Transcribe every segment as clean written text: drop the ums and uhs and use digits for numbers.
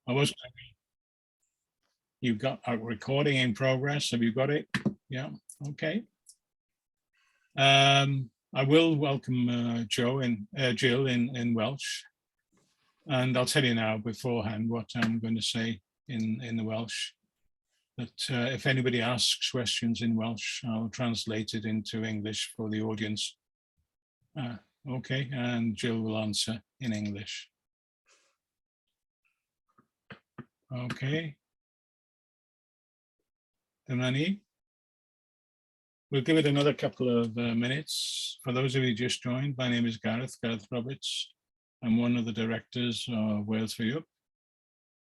I was. You've got a recording in progress. Have you got it? Yeah. Okay. I will welcome Jill in Welsh, and I'll tell you now beforehand what I'm going to say in the Welsh. That if anybody asks questions in Welsh, I'll translate it into English for the audience. Okay, and Jill will answer in English. Okay. Demani. We'll give it another couple of minutes. For those of you who just joined, my name is Gareth Roberts. I'm one of the directors of Wales for Europe.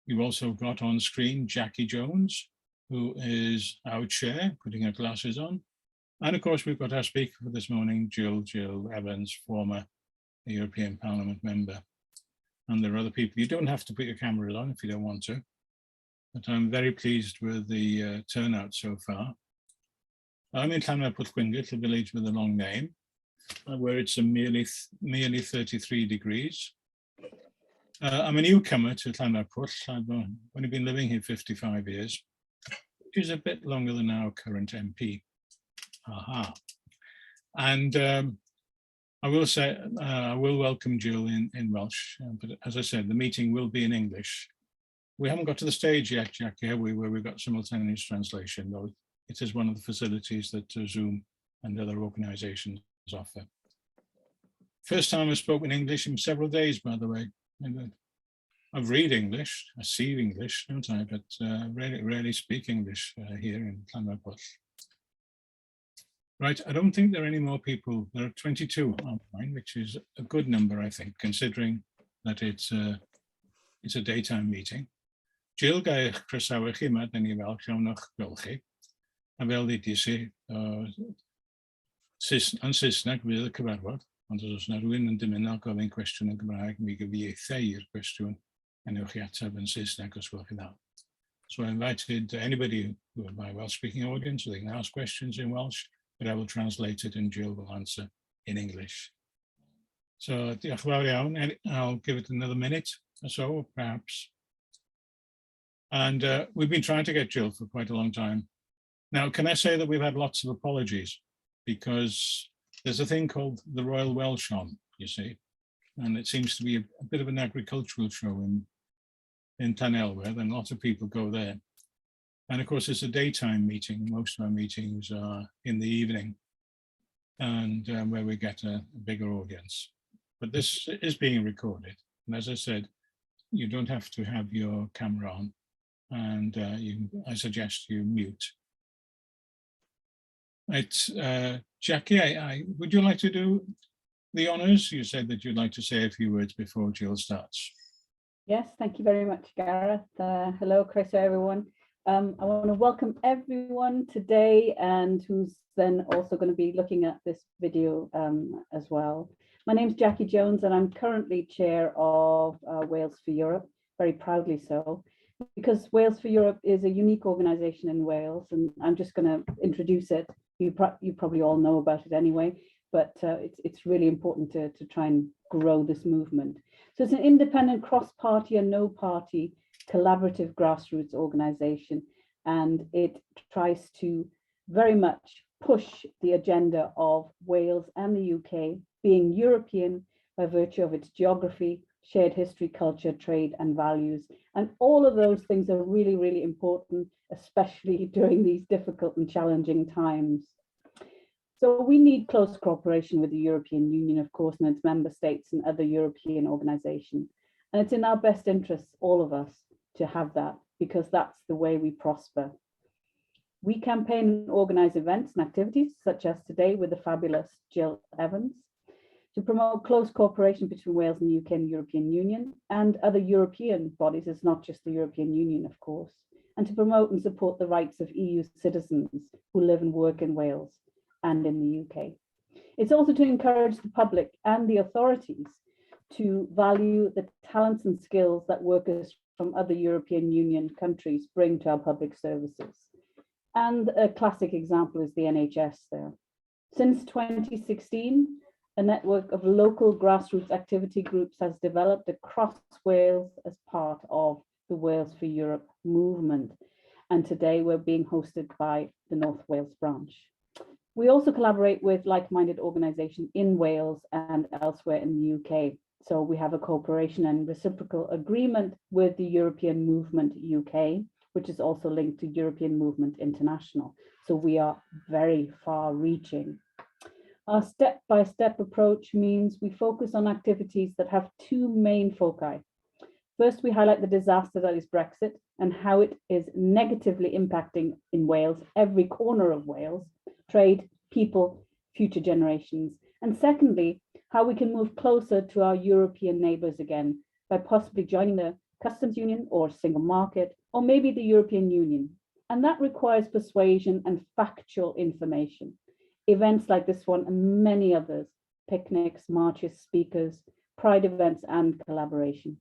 You've also got on screen Jackie Jones, who is our chair, putting her glasses on. And of course, we've got our speaker for this morning, Jill Evans, former European Parliament member. And there are other people. You don't have to put your cameras on if you don't want to. But I'm very pleased with the turnout so far. I'm in Llanfairpwll Gwyngyll, a village with a long name, where it's merely 33 degrees. I'm a newcomer to Llanfairpwll. I've only been living here 55 years, which is a bit longer than our current MP. Aha. And I will say, I will welcome Jill in Welsh, but as I said, the meeting will be in English. We haven't got to the stage yet, Jackie, have we, where we've got simultaneous translation, though it is one of the facilities that Zoom and other organizations offer. First time I spoke in English in several days, by the way. I read English, I see English, don't I, but rarely speak English here in Llanfairpwll. Right, I don't think there are any more people. There are 22 online, which is a good number, I think, considering that it's a daytime meeting. Jill, ga eich croesawu chi yma, da ni falch iawn o'ch gweld chi. A fel ddudis i, yn Saesneg fydd y cyfarfod, ond os oes yna rhywun yn dymuno gofyn cwestiwn yn Gymraeg, mi gyfieithu i'r cwestiwn a newch chi ateb yn Saesneg os gwelwch chi dda. So I invited anybody who are my Welsh-speaking audience, so they can ask questions in Welsh, but I will translate it and Jill will answer in English. So diolch yn fawr iawn, and I'll give it another minute or so, perhaps. And we've been trying to get Jill for quite a long time. Now, can I say that we've had lots of apologies because there's a thing called the Royal Welsh on, you see, and it seems to be a bit of an agricultural show in Llanelwedd, and lots of people go there. And of course, it's a daytime meeting. Most of our meetings are in the evening, and where we get a bigger audience. But this is being recorded. And as I said, you don't have to have your camera on, and I suggest you mute. Right, Jackie, would you like to do the honours? You said that you'd like to say a few words before Jill starts. Yes, thank you very much, Gareth. Hello, Chris, everyone. I want to welcome everyone today and who's then also going to be looking at this video as well. My name's Jackie Jones and I'm currently chair of Wales for Europe, very proudly so, because Wales for Europe is a unique organisation in Wales, and I'm just going to introduce it. You probably all know about it anyway, but it's really important to try and grow this movement. So it's an independent, cross-party and no-party collaborative grassroots organisation, and it tries to very much push the agenda of Wales and the UK being European by virtue of its geography, shared history, culture, trade and values. And all of those things are really, really important, especially during these difficult and challenging times. So we need close cooperation with the European Union, of course, and its member states and other European organisations. And it's in our best interests, all of us, to have that, because that's the way we prosper. We campaign and organise events and activities, such as today with the fabulous Jill Evans, to promote close cooperation between Wales and the UK and European Union and other European bodies. It's not just the European Union, of course, and to promote and support the rights of EU citizens who live and work in Wales and in the UK. It's also to encourage the public and the authorities to value the talents and skills that workers from other European Union countries bring to our public services. And a classic example is the NHS there. Since 2016, a network of local grassroots activity groups has developed across Wales as part of the Wales for Europe movement. And today we're being hosted by the North Wales branch. We also collaborate with like-minded organisations in Wales and elsewhere in the UK. So we have a cooperation and reciprocal agreement with the European Movement UK, which is also linked to European Movement International. So we are very far-reaching. Our step-by-step approach means we focus on activities that have two main foci. First, we highlight the disaster that is Brexit and how it is negatively impacting in Wales, every corner of Wales, trade, people, future generations. And secondly, how we can move closer to our European neighbours again by possibly joining the customs union or single market, or maybe the European Union. And that requires persuasion and factual information. Events like this one and many others, picnics, marches, speakers, pride events and collaboration.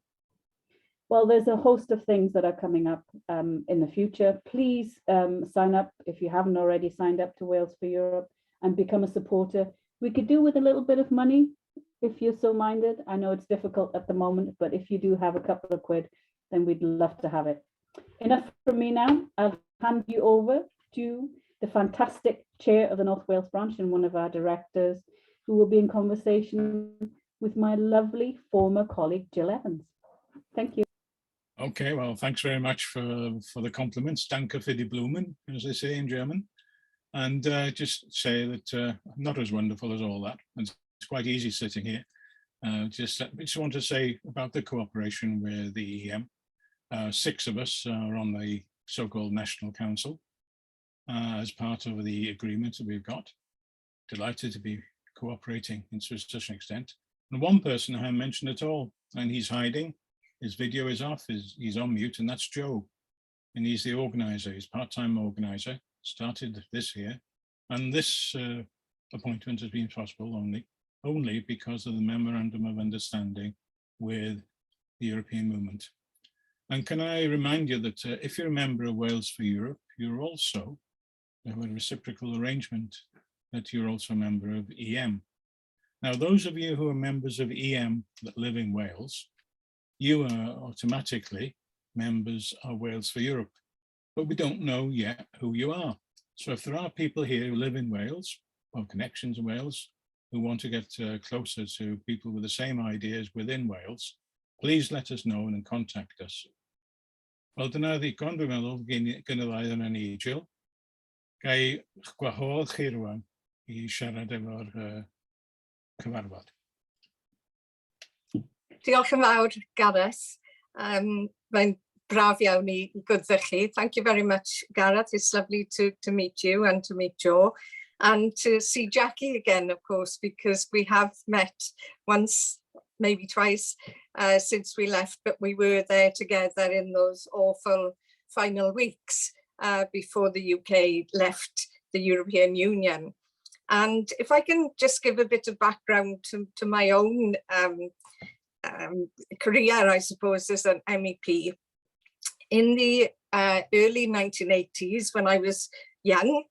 Well, there's a host of things that are coming up in the future. Please sign up if you haven't already signed up to Wales for Europe and become a supporter. We could do with a little bit of money if you're so minded. I know it's difficult at the moment, but if you do have a couple of quid, then we'd love to have it. Enough from me now. I'll hand you over to the fantastic chair of the North Wales branch and one of our directors, who will be in conversation with my lovely former colleague, Jill Evans. Thank you. Okay, well, thanks very much for the compliments. Danke für die Blumen, as they say in German. And just say that I'm not as wonderful as all that. It's quite easy sitting here. Just want to say about the cooperation with the EM. 6 of us are on the so-called National Council as part of the agreement that we've got. Delighted to be cooperating to such an extent. And one person I haven't mentioned at all, and he's hiding. His video is off, he's on mute, and that's Joe. And he's the organizer, he's part-time organizer, started this year. And this appointment has been possible only because of the memorandum of understanding with the European movement. And can I remind you that if you're a member of Wales for Europe, you're also a reciprocal arrangement that you're also a member of EM. Now, those of you who are members of EM that live in Wales, you are automatically members of Wales for Europe, but we don't know yet who you are. So if there are people here who live in Wales, or connections in Wales, who want to get closer to people with the same ideas within Wales, please let us know and contact us. Wel, dyna ddigon, dwi'n meddwl, gynnydau yna ni, Jill. Gai gwahodd chi rwan I siarad efo'r cyfarfod. Diolch yn fawr, Gareth. Mae'n braf iawn I gwrdd chi. Thank you very much, Gareth. It's lovely to meet you and to meet Joe. And to see Jackie again, of course, because we have met once, maybe twice, since we left, but we were there together in those awful final weeks before the UK left the European Union. And if I can just give a bit of background to my own career, I suppose, as an MEP. In the early 1980s, when I was young,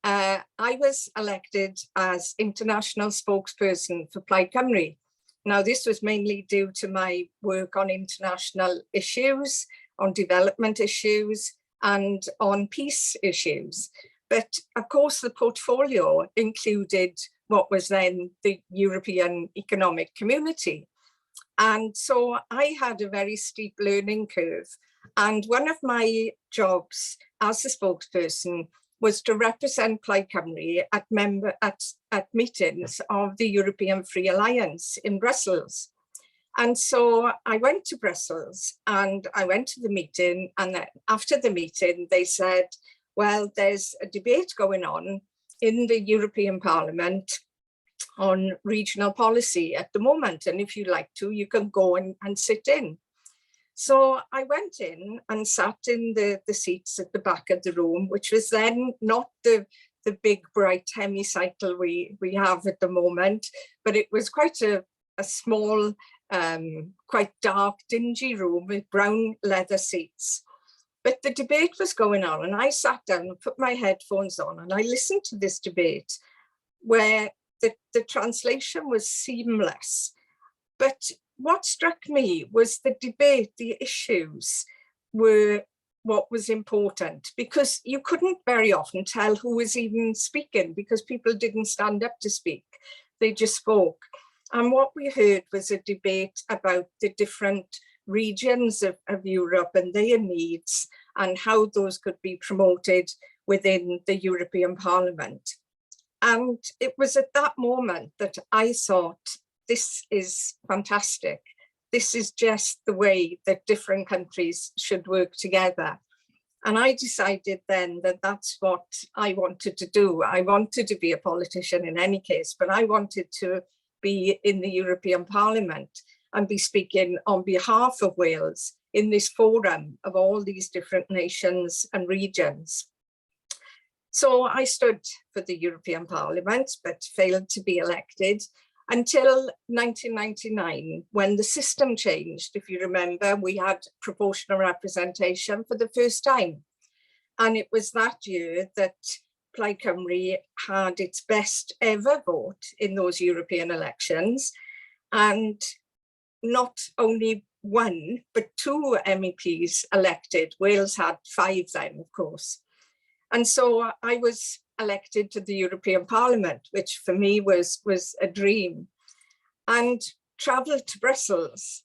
I was elected as international spokesperson for Plaid Cymru. Now, this was mainly due to my work on international issues, on development issues, and on peace issues. But of course, the portfolio included what was then the European Economic Community. And so I had a very steep learning curve. And one of my jobs as a spokesperson was to represent Plaid Cymru at meetings of the European Free Alliance in Brussels. And so I went to Brussels and I went to the meeting, and then after the meeting they said, well, there's a debate going on in the European Parliament on regional policy at the moment, and if you like to, you can go and sit in. So I went in and sat in the seats at the back of the room, which was then not the big bright hemicycle we have at the moment, but it was quite a small, quite dark, dingy room with brown leather seats. But the debate was going on, and I sat down and put my headphones on and I listened to this debate where the translation was seamless. But what struck me was the debate, the issues were what was important, because you couldn't very often tell who was even speaking because people didn't stand up to speak. They just spoke. And what we heard was a debate about the different regions of Europe and their needs and how those could be promoted within the European Parliament. And it was at that moment that I thought, this is fantastic. This is just the way that different countries should work together. And I decided then that that's what I wanted to do. I wanted to be a politician in any case, but I wanted to be in the European Parliament and be speaking on behalf of Wales in this forum of all these different nations and regions. So I stood for the European Parliament, but failed to be elected until 1999, when the system changed. If you remember, we had proportional representation for the first time. And it was that year that Plaid Cymru had its best ever vote in those European elections. And not only one, but 2 MEPs elected. Wales had 5 then, of course. And so I was elected to the European Parliament, which for me was a dream, and travelled to Brussels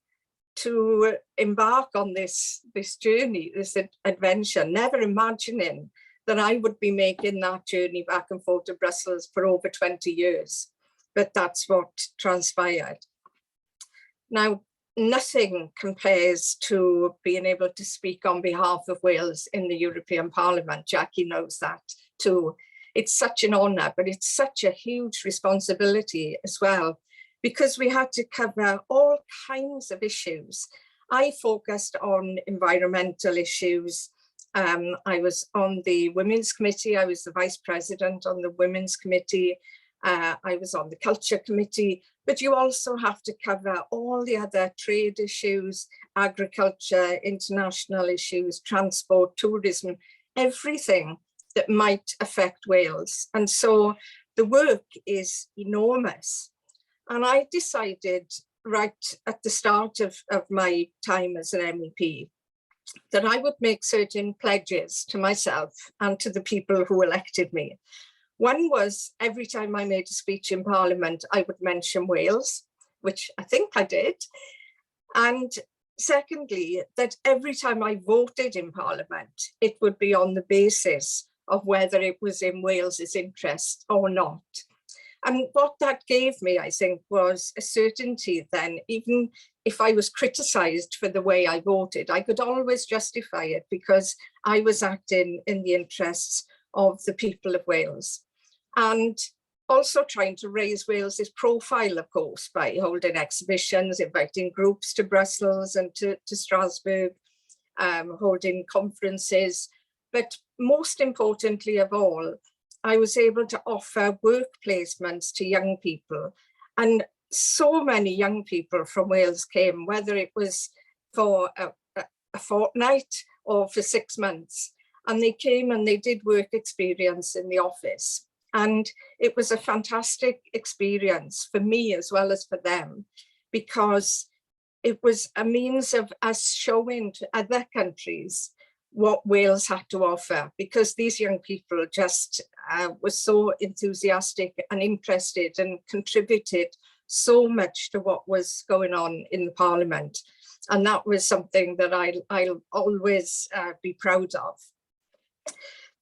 to embark on this journey, this adventure, never imagining that I would be making that journey back and forth to Brussels for over 20 years. But that's what transpired. Now, nothing compares to being able to speak on behalf of Wales in the European Parliament. Jackie knows that too. It's such an honour, but it's such a huge responsibility as well, because we had to cover all kinds of issues. I focused on environmental issues. I was on the Women's Committee. I was the Vice President on the Women's Committee. I was on the Culture Committee, but you also have to cover all the other trade issues, agriculture, international issues, transport, tourism, everything that might affect Wales. And so the work is enormous. And I decided right at the start of my time as an MEP that I would make certain pledges to myself and to the people who elected me. One was every time I made a speech in Parliament, I would mention Wales, which I think I did. And secondly, that every time I voted in Parliament, it would be on the basis of whether it was in Wales's interest or not. And what that gave me, I think, was a certainty then, even if I was criticised for the way I voted, I could always justify it because I was acting in the interests of the people of Wales. And also trying to raise Wales's profile, of course, by holding exhibitions, inviting groups to Brussels and to Strasbourg, holding conferences. But most importantly of all, I was able to offer work placements to young people. And so many young people from Wales came, whether it was for a fortnight or for 6 months. And they came and they did work experience in the office. And it was a fantastic experience for me as well as for them, because it was a means of us showing to other countries what Wales had to offer, because these young people just were so enthusiastic and interested and contributed so much to what was going on in the Parliament. And that was something that I'll always be proud of.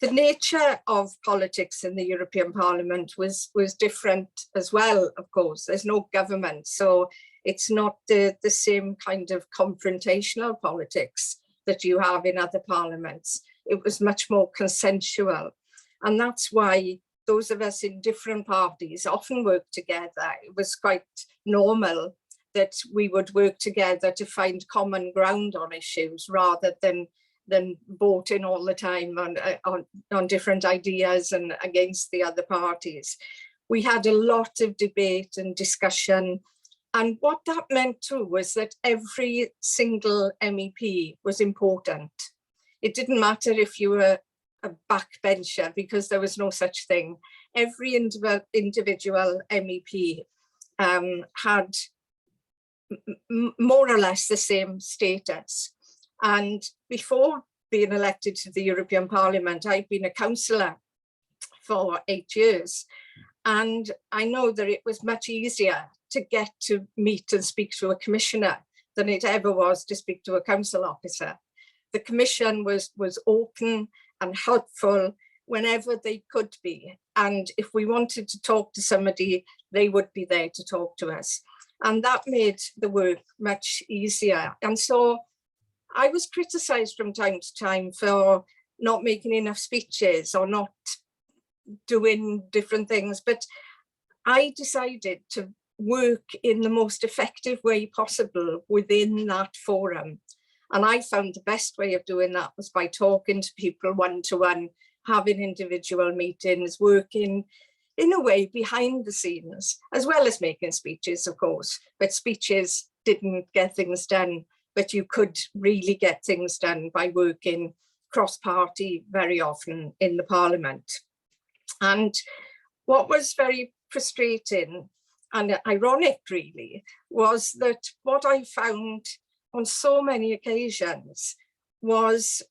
The nature of politics in the European Parliament was different as well, of course. There's no government, so it's not the same kind of confrontational politics that you have in other parliaments. It was much more consensual. And that's why those of us in different parties often work together. It was quite normal that we would work together to find common ground on issues rather than voting all the time on different ideas and against the other parties. We had a lot of debate and discussion. And what that meant too was that every single MEP was important. It didn't matter if you were a backbencher, because there was no such thing. Every individual MEP had more or less the same status. And before being elected to the European Parliament, I'd been a councillor for 8 years. And I know that it was much easier to get to meet and speak to a commissioner than it ever was to speak to a council officer. The commission was open and helpful whenever they could be. And if we wanted to talk to somebody, they would be there to talk to us. And that made the work much easier. And so I was criticised from time to time for not making enough speeches or not doing different things, but I decided to work in the most effective way possible within that forum. And I found the best way of doing that was by talking to people one-to-one, having individual meetings, working in a way behind the scenes, as well as making speeches, of course. But speeches didn't get things done, but you could really get things done by working cross-party very often in the Parliament. And what was very frustrating and ironic, really, was that what I found on so many occasions was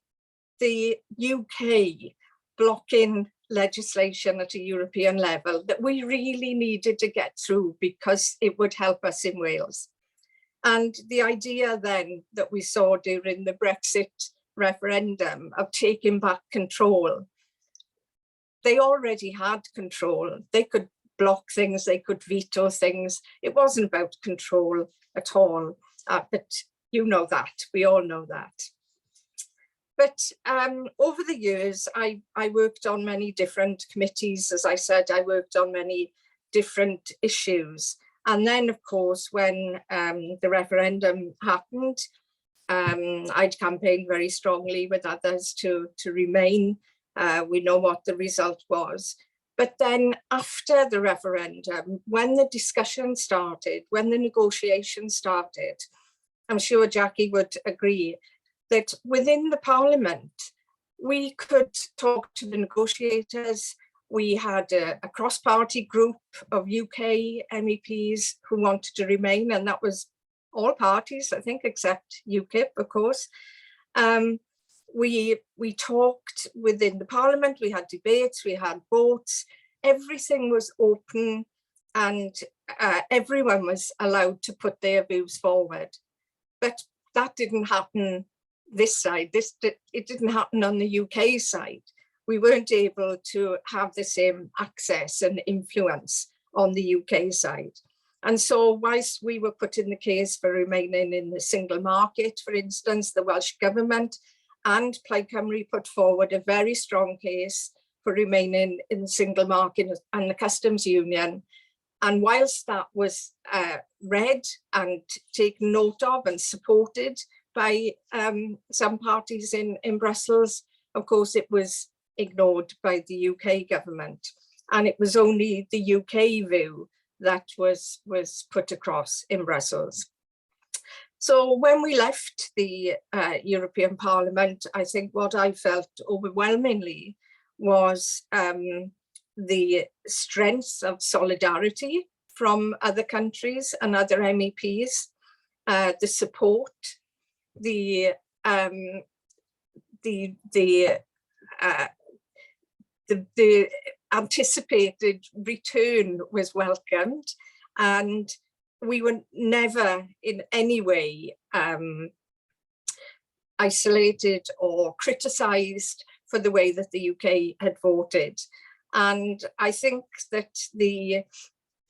the UK blocking legislation at a European level that we really needed to get through because it would help us in Wales. And the idea then that we saw during the Brexit referendum of taking back control, they already had control. They could block things, they could veto things. It wasn't about control at all, but you know that, we all know that. But over the years, I worked on many different committees. As I said, I worked on many different issues. And then, of course, when the referendum happened, I'd campaigned very strongly with others to remain. We know what the result was. But then after the referendum, when the discussion started, when the negotiations started, I'm sure Jackie would agree that within the Parliament, we could talk to the negotiators. We had a cross-party group of UK MEPs who wanted to remain, and that was all parties, I think, except UKIP, of course. We talked within the Parliament, we had debates, we had votes, everything was open, and everyone was allowed to put their views forward. But that didn't happen this side. It didn't happen on the UK side. We weren't able to have the same access and influence on the UK side. And so whilst we were putting the case for remaining in the single market, for instance, the Welsh Government and Plaid Cymru put forward a very strong case for remaining in the single market and the customs union. And whilst that was read and taken note of and supported by some parties in Brussels, of course, it was ignored by the UK government. And it was only the UK view that was put across in Brussels. So when we left the European Parliament, I think what I felt overwhelmingly was the strength of solidarity from other countries and other MEPs, the support, the anticipated return was welcomed, and we were never in any way isolated or criticised for the way that the UK had voted. And I think that the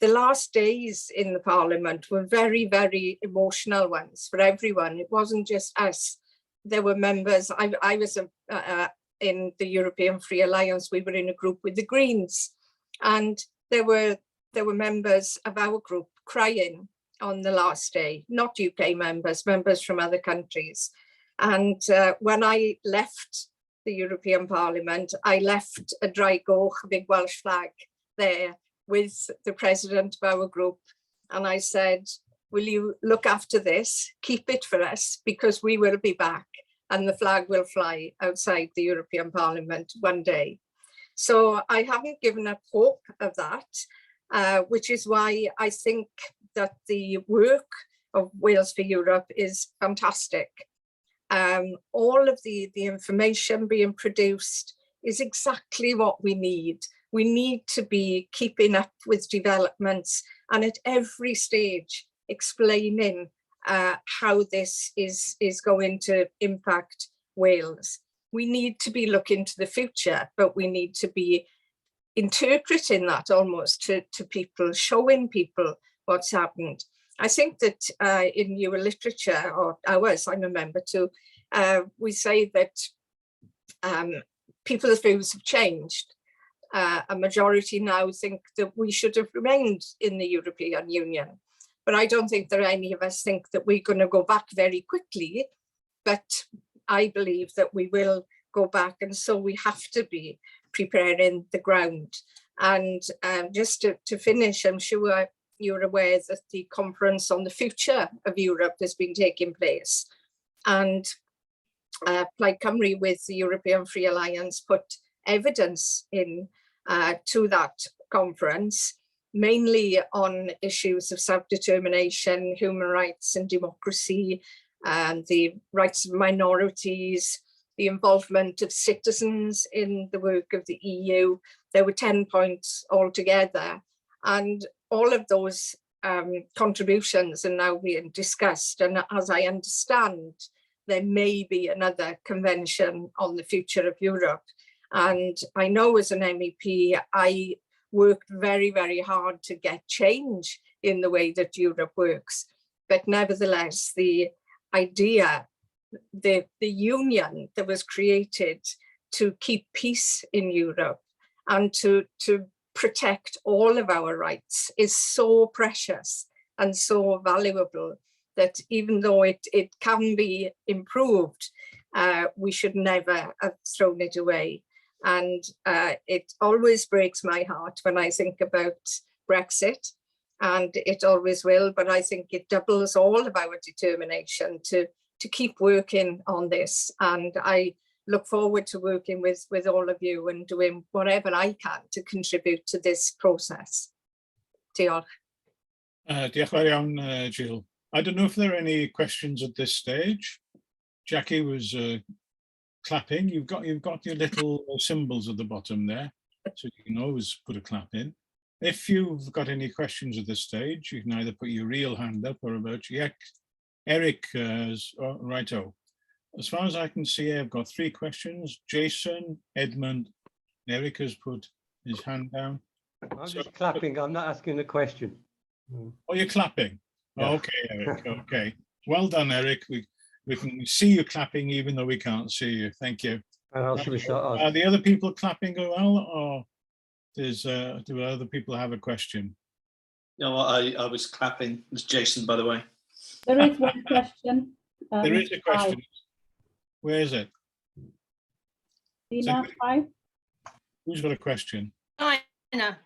last days in the Parliament were very, very emotional ones for everyone. It wasn't just us. There were members, I was in the European Free Alliance, we were in a group with the Greens, and there were members of our group crying on the last day, not UK members, members from other countries. And when I left the European Parliament, I left a dry goch, a big Welsh flag there with the president of our group. And I said, will you look after this, keep it for us, because we will be back and the flag will fly outside the European Parliament one day. So I haven't given up hope of that, which is why I think that the work of Wales for Europe is fantastic. all of the information being produced is exactly what we need. We need to be keeping up with developments and at every stage explaining how this is going to impact Wales. We need to be looking to the future, but we need to be interpreting that almost to people, showing people what's happened. I think that in your literature, or ours, I'm a member too, we say that people's views have changed. A majority now think that we should have remained in the European Union. But I don't think that any of us think that we're going to go back very quickly. But I believe that we will go back, and so we have to be preparing the ground. And just to finish, I'm sure you're aware that the conference on the future of Europe has been taking place. And Plaid Cymru with the European Free Alliance put evidence in to that conference, mainly on issues of self-determination, human rights and democracy, and the rights of minorities, the involvement of citizens in the work of the EU. There were 10 points altogether, and all of those contributions are now being discussed. And as I understand, there may be another convention on the future of Europe. And I know as an MEP, I worked very, very hard to get change in the way that Europe works. But nevertheless, the idea, the union that was created to keep peace in Europe and to protect all of our rights is so precious and so valuable that even though it can be improved, we should never have thrown it away. And it always breaks my heart when I think about Brexit, and it always will, but I think it doubles all of our determination to keep working on this. And I look forward to working with all of you and doing whatever I can to contribute to this process. Diolch. Diolch yn fawr iawn, Jill. I don't know if there are any questions at this stage. Jackie was clapping. You've got your little symbols at the bottom there, so you can always put a clap in. If you've got any questions at this stage, you can either put your real hand up or a virtual. Yeah, Eric, righto. As far as I can see, I've got 3 questions. Jason, Edmund, Eric has put his hand down. I'm just clapping. I'm not asking a question. Oh, you're clapping. Yeah. Okay, Eric. Okay. Well done, Eric. We can see you clapping even though we can't see you. Thank you. And how should we start? Are the other people clapping as well, or do other people have a question? No, I was clapping. It's Jason, by the way. There is one question. There is a question. Where is it? Dina, hi. Who's got a question? Dinah.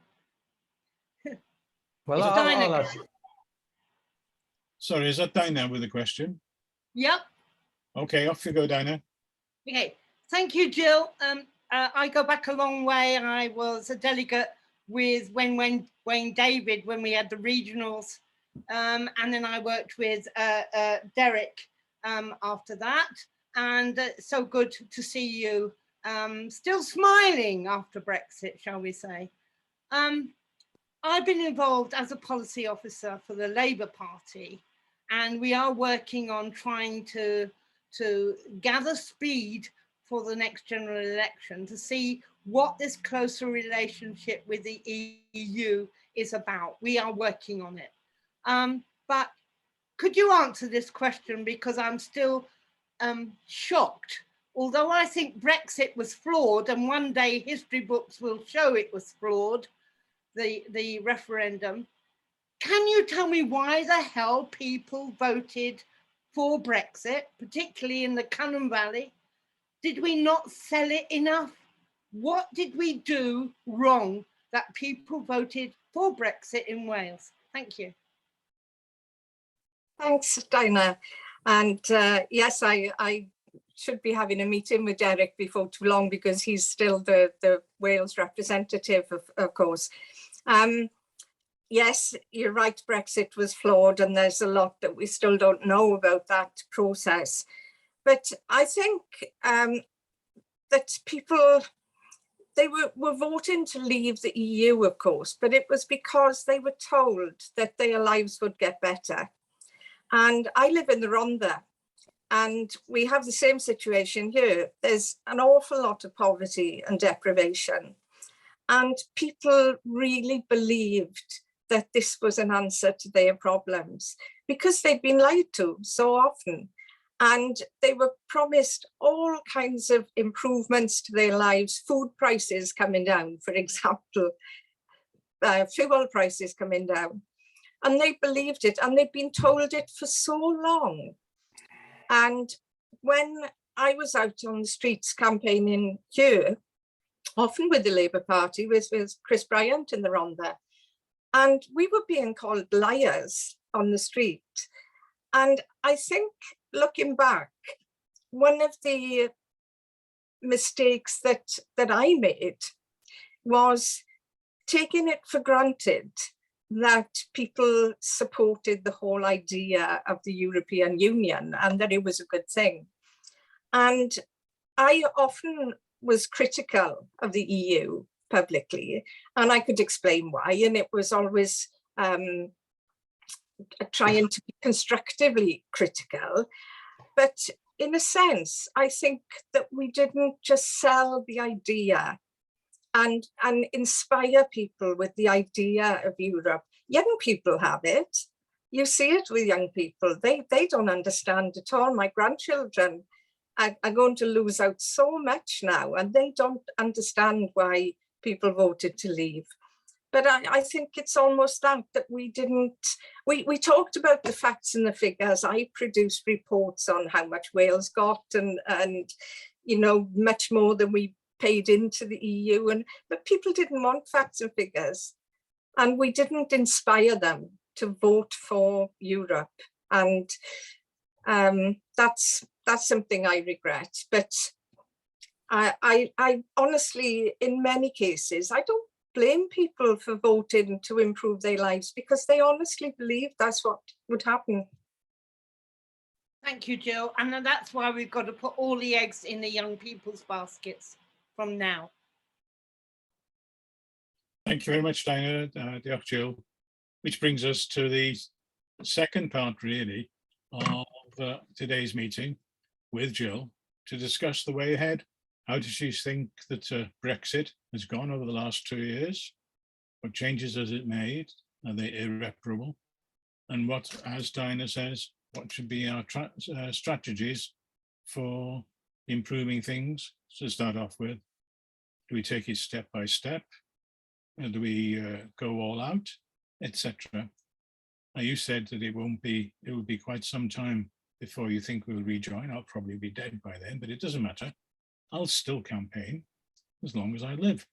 Well, It's Dinah. I'll ask. Sorry, is that Dinah with a question? Yep. Okay, off you go, Dinah. Okay. Thank you, Jill. I go back a long way. I was a delegate with Wayne David when we had the regionals, and then I worked with Derek after that. And so good to see you still smiling after Brexit, shall we say. I've been involved as a policy officer for the Labour Party, and we are working on trying to gather speed for the next general election to see what this closer relationship with the EU is about. We are working on it. But could you answer this question, because I'm still shocked. Although I think Brexit was flawed, and one day history books will show it was flawed, the referendum. Can you tell me why the hell people voted for Brexit, particularly in the Cynon Valley? Did we not sell it enough? What did we do wrong that people voted for Brexit in Wales? Thank you. Thanks, Dinah. And yes, I should be having a meeting with Derek before too long, because he's still the Wales representative, of course. Yes, you're right, Brexit was flawed, and there's a lot that we still don't know about that process. But I think that people, they were voting to leave the EU, of course, but it was because they were told that their lives would get better. And I live in the Rhondda, and we have the same situation here. There's an awful lot of poverty and deprivation. And people really believed that this was an answer to their problems because they'd been lied to so often. And they were promised all kinds of improvements to their lives, food prices coming down, for example, fuel prices coming down. And they believed it, and they'd been told it for so long. And when I was out on the streets campaigning here, often with the Labour Party, with Chris Bryant in the Rhondda, and we were being called liars on the street. And I think, looking back, one of the mistakes that I made was taking it for granted that people supported the whole idea of the European Union and that it was a good thing. And I often was critical of the EU publicly, and I could explain why, and it was always trying to be constructively critical. But in a sense, I think that we didn't just sell the idea and inspire people with the idea of Europe. Young people have it. You see it with young people. They don't understand at all. My grandchildren are going to lose out so much now, and they don't understand why people voted to leave. But I think it's almost that we didn't, we talked about the facts and the figures. I produced reports on how much Wales got and you know, much more than we paid into the EU, but people didn't want facts and figures, and we didn't inspire them to vote for Europe. And that's something I regret. But I honestly, in many cases, I don't blame people for voting to improve their lives because they honestly believe that's what would happen. Thank you, Jill. And that's why we've got to put all the eggs in the young people's baskets from now. Thank you very much, Dinah, Diolch, Jill. Which brings us to the second part, really, of today's meeting with Jill to discuss the way ahead. How does she think that Brexit has gone over the last 2 years? What changes has it made? Are they irreparable? And what, as Dinah says, what should be our strategies for improving things to start off with? Do we take it step by step? Do we go all out, etc.? Now, you said that it will be quite some time before you think we'll rejoin. I'll probably be dead by then, but it doesn't matter. I'll still campaign as long as I live.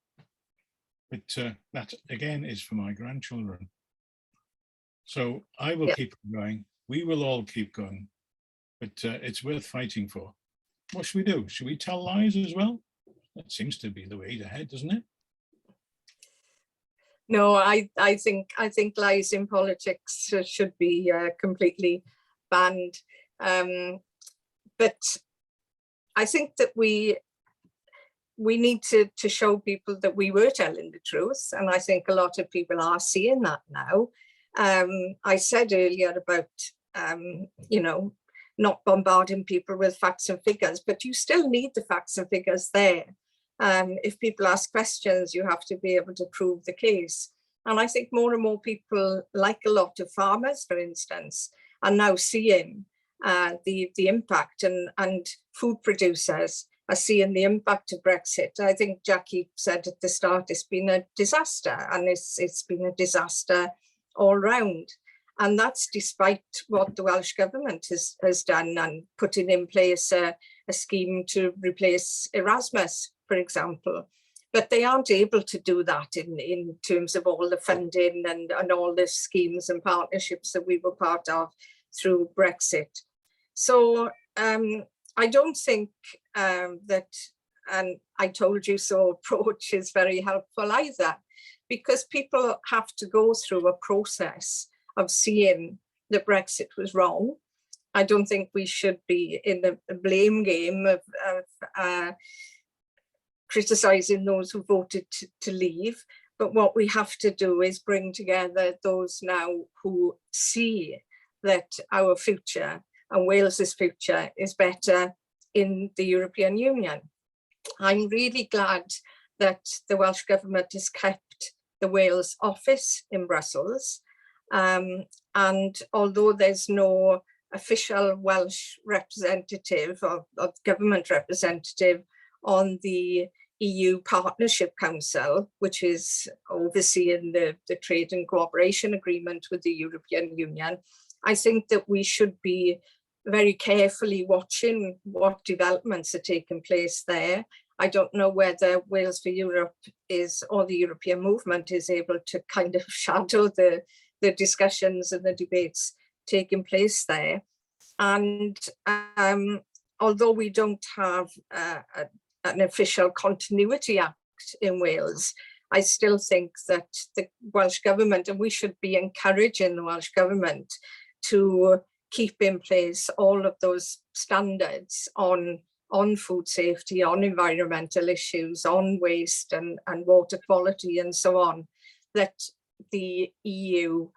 But that, again, is for my grandchildren. So I will keep going. We will all keep going. But it's worth fighting for. What should we do? Should we tell lies as well? That seems to be the way ahead, doesn't it? No, I think lies in politics should be completely banned. But I think that we need to show people that we were telling the truth, and I think a lot of people are seeing that now. I said earlier about you know, not bombarding people with facts and figures, but you still need the facts and figures there. If people ask questions, you have to be able to prove the case. And I think more and more people, like a lot of farmers, for instance, are now seeing the impact, and food producers are seeing the impact of Brexit. I think Jackie said at the start, it's been a disaster, and it's been a disaster all round. And that's despite what the Welsh government has done and putting in place a scheme to replace Erasmus, for example. But they aren't able to do that in terms of all the funding and all the schemes and partnerships that we were part of through Brexit. So I don't think that an I told you so approach is very helpful either, because people have to go through a process of seeing that Brexit was wrong, I don't think we should be in a blame game of criticising those who voted to leave. But what we have to do is bring together those now who see that our future and Wales's future is better in the European Union. I'm really glad that the Welsh Government has kept the Wales office in Brussels. And although there's no official Welsh representative or government representative on the EU Partnership Council, which is overseeing the trade and cooperation agreement with the European Union, I think that we should be very carefully watching what developments are taking place there. I don't know whether Wales for Europe is, or the European movement is able to kind of shadow the discussions and the debates taking place there. And although we don't have an official Continuity Act in Wales, I still think that the Welsh Government, and we should be encouraging the Welsh Government to keep in place all of those standards on food safety, on environmental issues, on waste and water quality and so on, that the EU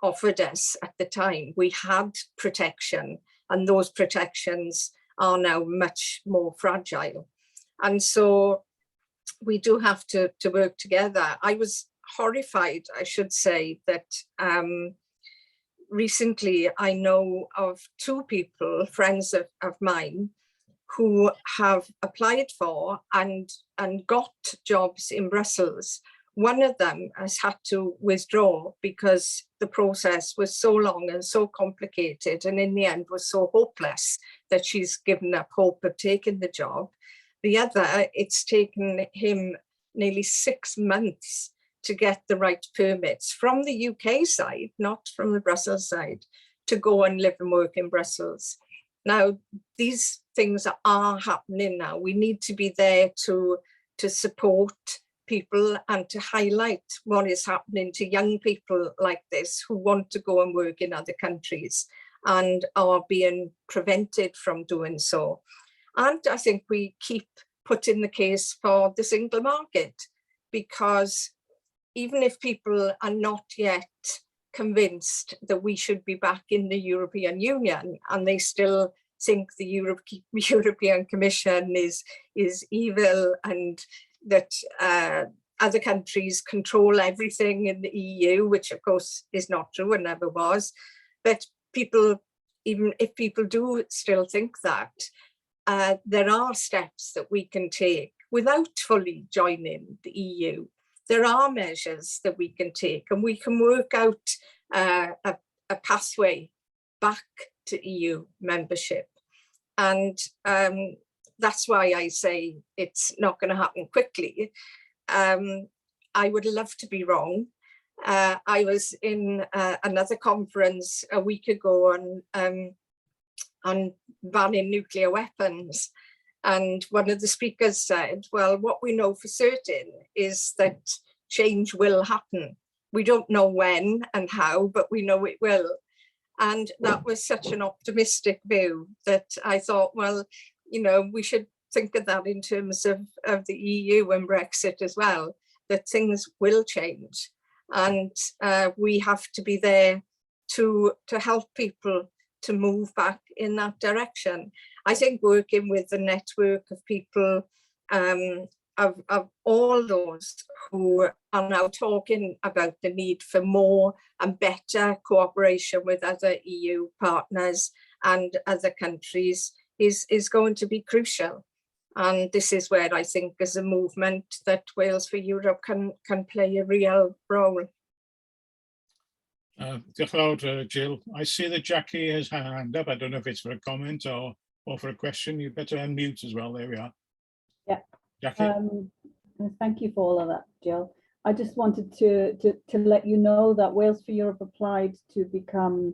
offered us at the time. We had protection, and those protections are now much more fragile. And so we do have to work together. I was horrified, I should say, that recently I know of 2 people, friends of mine, who have applied for and got jobs in Brussels. One of them has had to withdraw because the process was so long and so complicated, and in the end was so hopeless that she's given up hope of taking the job. The other, it's taken him nearly 6 months to get the right permits from the UK side, not from the Brussels side, to go and live and work in Brussels. Now, these things are happening now. We need to be there to support people and to highlight what is happening to young people like this who want to go and work in other countries and are being prevented from doing so. And I think we keep putting the case for the single market, because even if people are not yet convinced that we should be back in the European Union, and they still think the European Commission is evil and that other countries control everything in the EU, which of course is not true and never was. But people, even if people do still think that, there are steps that we can take without fully joining the EU. There are measures that we can take, and we can work out a pathway back to EU membership. And that's why I say it's not going to happen quickly. I would love to be wrong. I was in another conference a week ago on banning nuclear weapons. And one of the speakers said, well, what we know for certain is that change will happen. We don't know when and how, but we know it will. And that was such an optimistic view that I thought, well, you know, we should think of that in terms of the EU and Brexit as well, that things will change. And we have to be there to help people to move back in that direction. I think working with the network of people, of all those who are now talking about the need for more and better cooperation with other EU partners and other countries is going to be crucial. And this is where I think as a movement that Wales for Europe can play a real role. Diolch yn fawr, Jill. I see that Jackie has her hand up. I don't know if it's for a comment or for a question. You better unmute as well. There we are. Yeah. Jackie. Thank you for all of that, Jill. I just wanted to let you know that Wales for Europe applied to become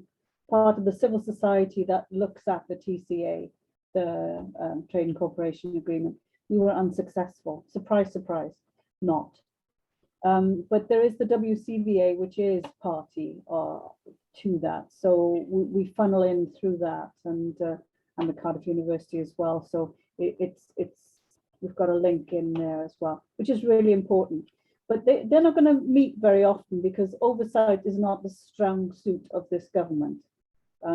part of the civil society that looks at the TCA, the Trade and Cooperation Agreement. We were unsuccessful. Surprise, surprise, not. But there is the WCVA, which is party to that. So we funnel in through that, and the Cardiff University as well. So it's we've got a link in there as well, which is really important. But they're not going to meet very often because oversight is not the strong suit of this government.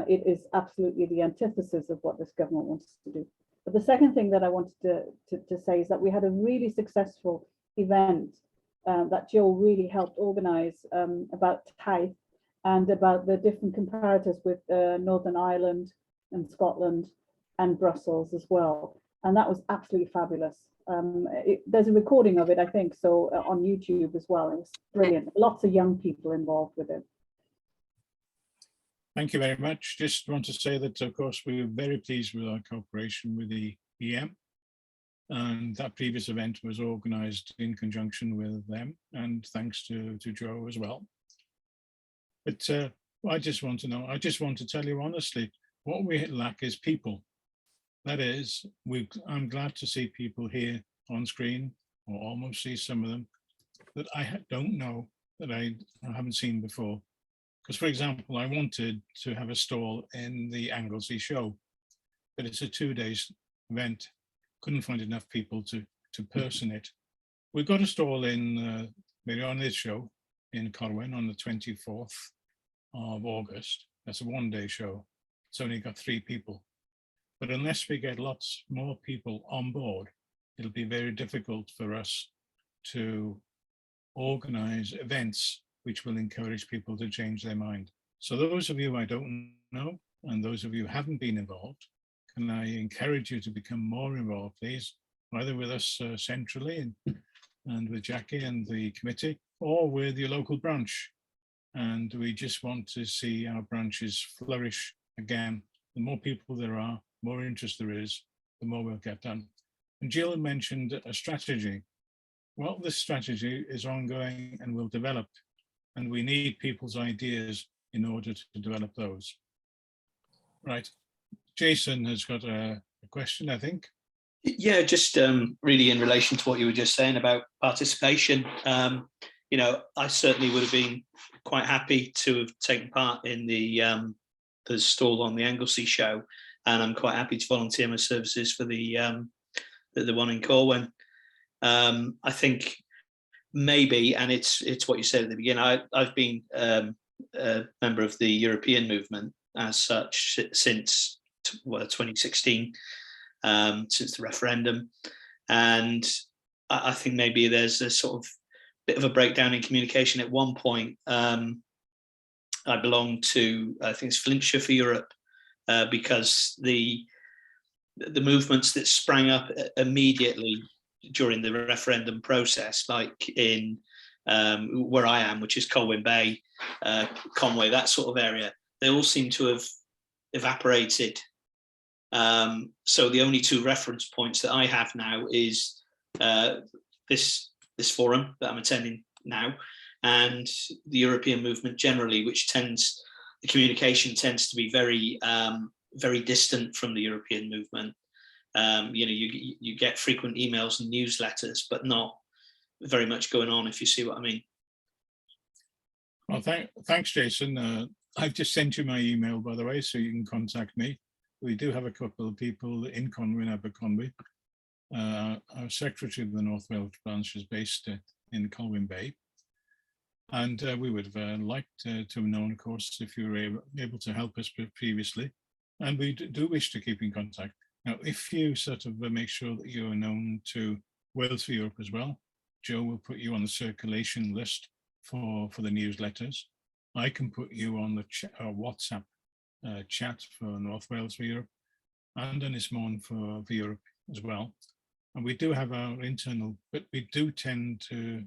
It is absolutely the antithesis of what this government wants to do. But the second thing that I wanted to say is that we had a really successful event that Joe really helped organise about tithe and about the different comparators with Northern Ireland and Scotland and Brussels as well. And that was absolutely fabulous. There's a recording of it, I think, so on YouTube as well. It was brilliant. Lots of young people involved with it. Thank you very much. Just want to say that, of course, we were very pleased with our cooperation with the EM. And that previous event was organised in conjunction with them, and thanks to Joe as well. But I just want to tell you honestly, what we lack is people. That is, I'm glad to see people here on screen, or almost see some of them, that I don't know, that I haven't seen before. Because, for example, I wanted to have a stall in the Anglesey show, but it's a 2-day event. Couldn't find enough people to person it. We've got a stall in Meirionydd show in Corwen on the 24th of August. That's a 1-day show. It's only got 3 people. But unless we get lots more people on board, it'll be very difficult for us to organize events which will encourage people to change their mind. So those of you I don't know, and those of you who haven't been involved, can I encourage you to become more involved, please, either with us centrally and with Jackie and the committee, or with your local branch. And we just want to see our branches flourish again. The more people there are, more interest there is, the more we'll get done. And Jill mentioned a strategy. Well, this strategy is ongoing and will develop, and we need people's ideas in order to develop those. Right. Jason has got a question, I think. Yeah, just really in relation to what you were just saying about participation. You know, I certainly would have been quite happy to have taken part in the stall on the Anglesey show, and I'm quite happy to volunteer my services for the one in Corwen. I think maybe, and it's what you said at the beginning, I've been a member of the European movement as such since 2016, since the referendum, and I think maybe there's a sort of bit of a breakdown in communication. At one point, I belonged to, I think it's Flintshire for Europe, because the movements that sprang up immediately during the referendum process, like in where I am, which is Colwyn Bay, Conway, that sort of area, they all seem to have evaporated. So the only 2 reference points that I have now is this forum that I'm attending now, and the European movement generally, which the communication tends to be very, very distant from the European movement. You know, you get frequent emails and newsletters, but not very much going on, if you see what I mean. Well, thanks, Jason. I've just sent you my email, by the way, so you can contact me. We do have a couple of people in Conwy and Aberconwy. Our secretary of the North Wales branch is based in Colwyn Bay. And we would have liked to have known, of course, if you were able to help us previously. And we do wish to keep in contact. Now, if you sort of make sure that you are known to Wales for Europe as well, Joe will put you on the circulation list for the newsletters. I can put you on the WhatsApp chat for North Wales for Europe, and on Ynys for Europe as well. And we do have our internal, but we do tend to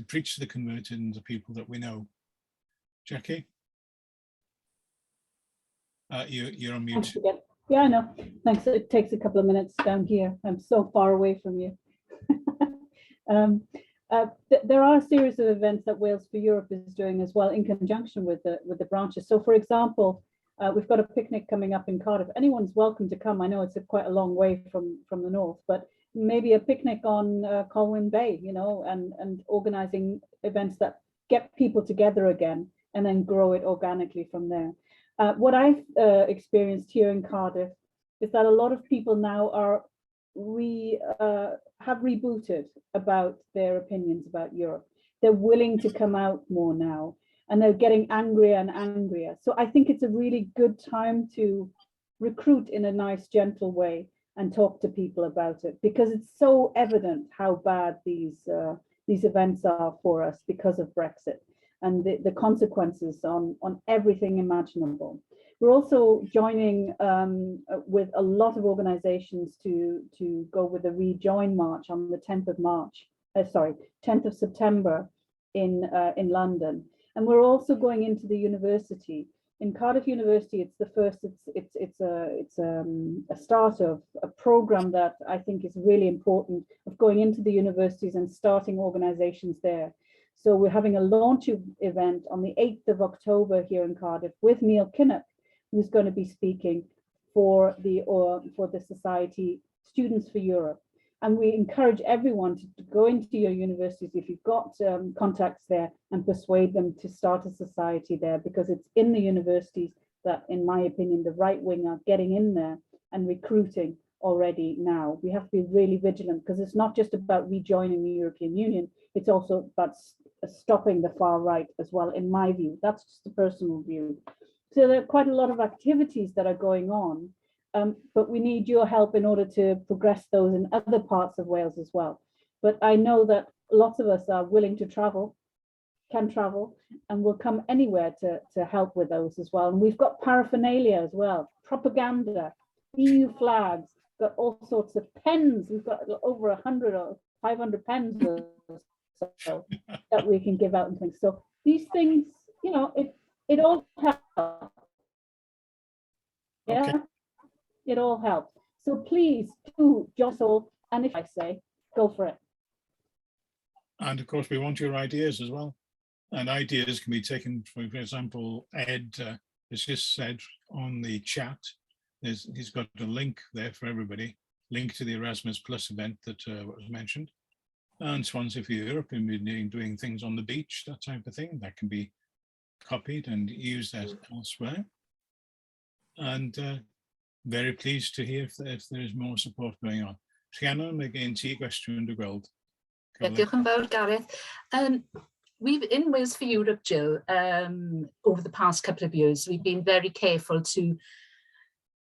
preach to the converted and the people that we know. Jackie? You're on mute. Yeah, I know. Thanks. It takes a couple of minutes down here. I'm so far away from you. There are a series of events that Wales for Europe is doing as well in conjunction with the branches. So, for example, we've got a picnic coming up in Cardiff. Anyone's welcome to come. I know it's quite a long way from the north, but maybe a picnic on Colwyn Bay, you know, and organising events that get people together again and then grow it organically from there. What I've experienced here in Cardiff is that a lot of people now are have rebooted about their opinions about Europe. They're willing to come out more now, and they're getting angrier and angrier. So I think it's a really good time to recruit in a nice, gentle way and talk to people about it, because it's so evident how bad these events are for us because of Brexit and the consequences on everything imaginable. We're also joining with a lot of organizations to go with a Rejoin March on the 10th of September in London. And we're also going into the university. In Cardiff University, it's the first, it's a start of a program that I think is really important, of going into the universities and starting organizations there. So we're having a launch event on the 8th of October here in Cardiff with Neil Kinnock, who's going to be speaking for the Society Students for Europe. And we encourage everyone to go into your universities if you've got contacts there and persuade them to start a society there, because it's in the universities that, in my opinion, the right wing are getting in there and recruiting already now. We have to be really vigilant, because it's not just about rejoining the European Union, it's also about stopping the far right as well, in my view. That's just a personal view. So there are quite a lot of activities that are going on. But we need your help in order to progress those in other parts of Wales as well. But I know that lots of us are willing to travel, can travel, and will come anywhere to help with those as well. And we've got paraphernalia as well, propaganda, EU flags, got all sorts of pens. We've got over 100 or 500 pens or so that we can give out and things. So these things, you know, it all helps. Yeah. Okay. It all helps. So please do jostle, and if I say, go for it. And of course, we want your ideas as well. And ideas can be taken, for example, Ed has just said on the chat, he's got a link there for everybody, link to the Erasmus Plus event that was mentioned. And Swansea for Europe, and we're doing things on the beach, that type of thing, that can be copied and used elsewhere. And very pleased to hear if there is more support going on. Rhiannon, again, ti gwestiwn dy gweld. Diolch yn fawr, Gareth. We've in Wales for Europe, Jill, over the past couple of years, we've been very careful to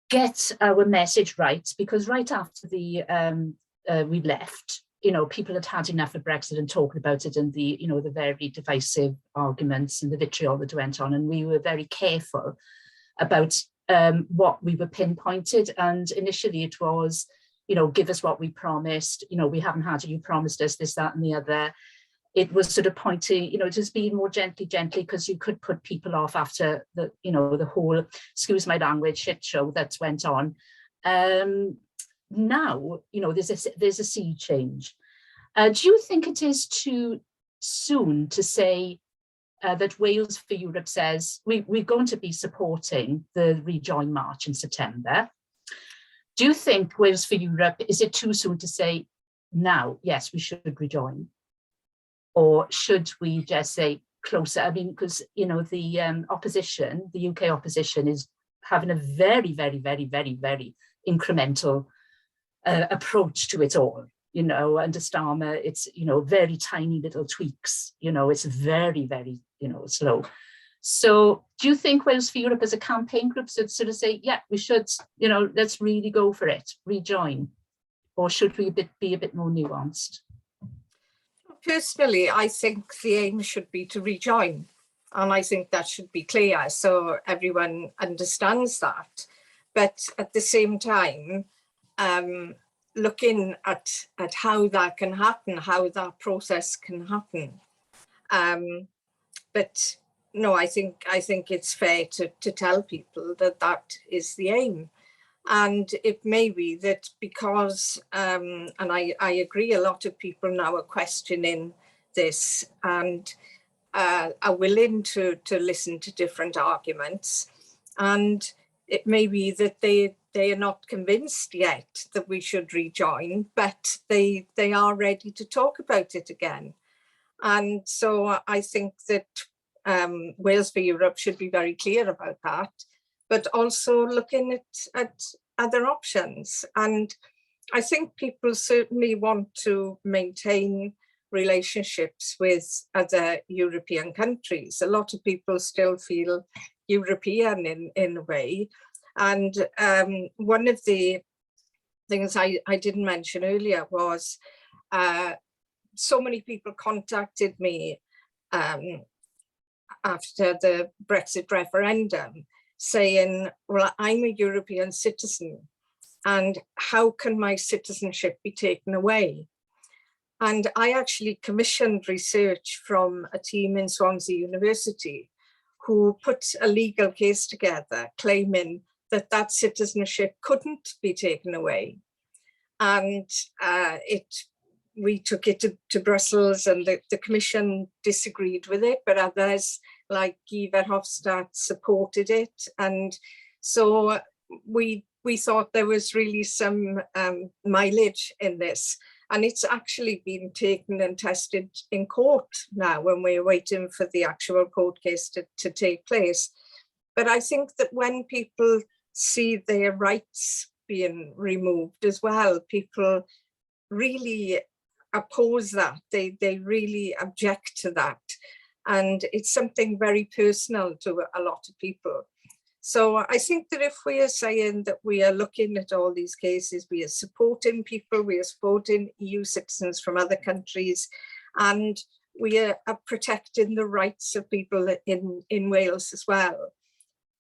get our message right, because right after we left, you know, people had had enough of Brexit and talking about it, and the, you know, the very divisive arguments and the vitriol that went on, and we were very careful about what we were pinpointed. And initially it was, you know, give us what we promised, you know, we haven't had it, you promised us this, that and the other. It was sort of pointing, you know, just being more gently, because you could put people off after the, you know, the whole, excuse my language, shit show that went on. Now, you know, there's a sea change. Do you think it is too soon to say that Wales for Europe says we're going to be supporting the Rejoin March in September? Do you think Wales for Europe, is it too soon to say now, yes, we should rejoin? Or should we just say closer? I mean, because, you know, the opposition, the UK opposition, is having a very, very, very, very, very incremental approach to it all. You know, under Starmer, it's, you know, very tiny little tweaks, you know, it's very, very, you know, slow. So do you think Wales for Europe as a campaign group should sort of say, yeah, we should, you know, let's really go for it, rejoin? Or should we be a bit more nuanced? Personally, I think the aim should be to rejoin. And I think that should be clear so everyone understands that. But at the same time, looking at how that can happen, how that process can happen. But no, I think it's fair to tell people that that is the aim. And it may be that because, and I agree, a lot of people now are questioning this and are willing to listen to different arguments. And it may be that they are not convinced yet that we should rejoin, but they are ready to talk about it again. And so I think that Wales for Europe should be very clear about that, but also looking at other options. And I think people certainly want to maintain relationships with other European countries. A lot of people still feel European in a way. And one of the things I didn't mention earlier was so many people contacted me after the Brexit referendum saying, well, I'm a European citizen, and how can my citizenship be taken away? And I actually commissioned research from a team in Swansea University who put a legal case together claiming that that citizenship couldn't be taken away. And we took it to Brussels, and the Commission disagreed with it, but others like Guy Verhofstadt supported it. And so we thought there was really some mileage in this. And it's actually been taken and tested in court now, when we're waiting for the actual court case to take place. But I think that when people see their rights being removed as well, people really oppose that. They really object to that. And it's something very personal to a lot of people. So I think that if we are saying that we are looking at all these cases, we are supporting people, we are supporting EU citizens from other countries, and we are protecting the rights of people in Wales as well.